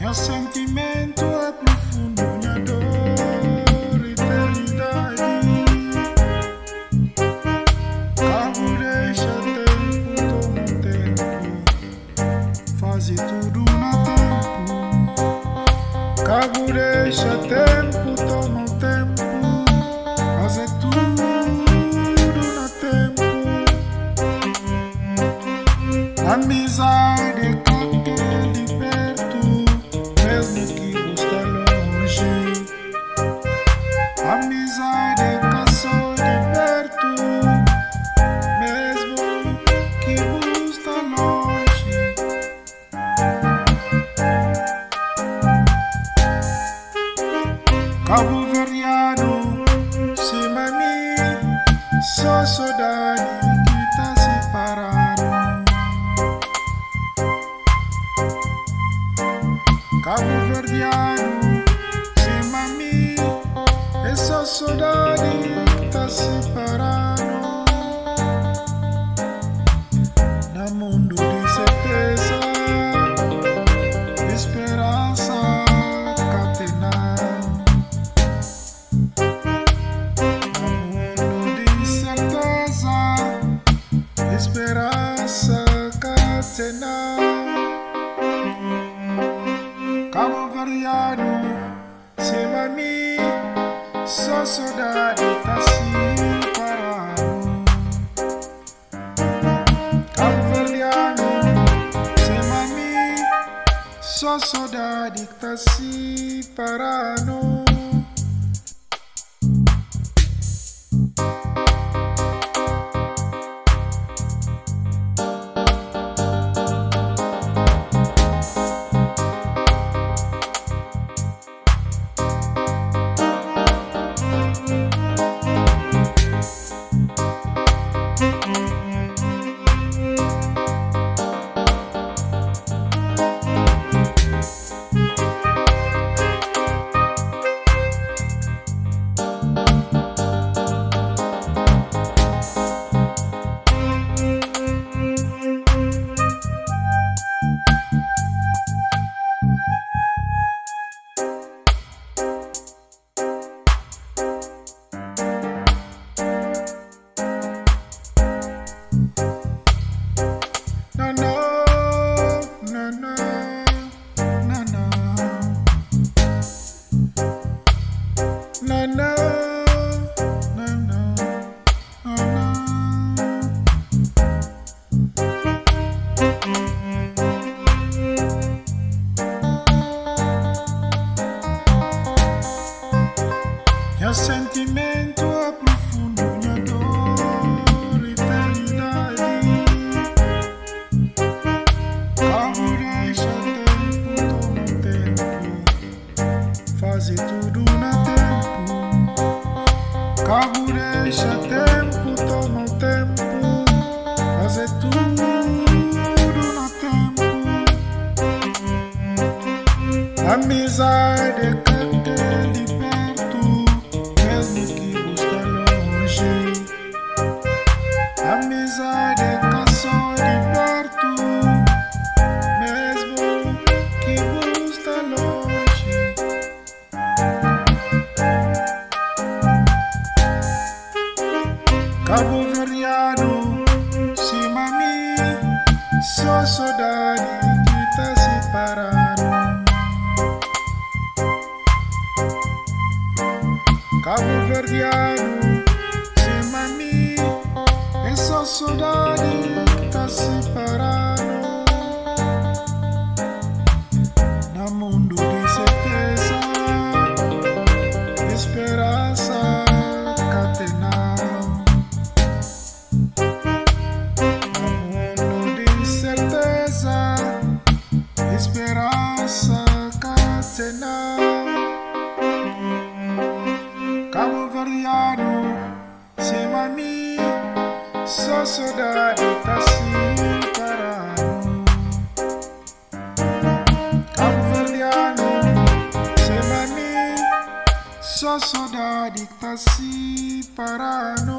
Meu sentimento é profundo, minha dor, eternidade. Cabo deixa tempo, toma tempo, faze tudo no tempo. Cabo deixa tempo, toma tempo, faze tudo no tempo. Amizade que te liberto, mesmo que está longe. Amizade que sou liberto, mesmo que está longe. Cabo Verdeano, cima de mim, só saudade que tá separado. Cabo Verdeano, cima de mim, essa saudade que tá separado. No mundo de certeza, esperança catenar. No mundo de certeza, esperança catenar. Cabo Verdeano, cima de mim, só saudade tá separado. Cabo Verdeano, cima de mim, só saudade tá separado. Meu sentimento é profundo, minha dor, eternidade. Cabo deixa tempo, toma tempo, faze tudo no tempo. Cabo deixa tempo, toma tempo, faze tudo no tempo. Amizade que te liberto, mesmo que está longe. Amizade que sou liberto, mesmo que está longe. Cabo Verdeano, cima de mim, só saudade que tá separado. Cabo Verdeano, cima de mim, essa saudade que tá separado. No mundo de certeza, esperança catenar. No mundo de certeza, esperança catenar. Cabo Verdeano, cima de mim, só saudade tá separado. Cabo Verdeano, cima de mim, só saudade tá separado.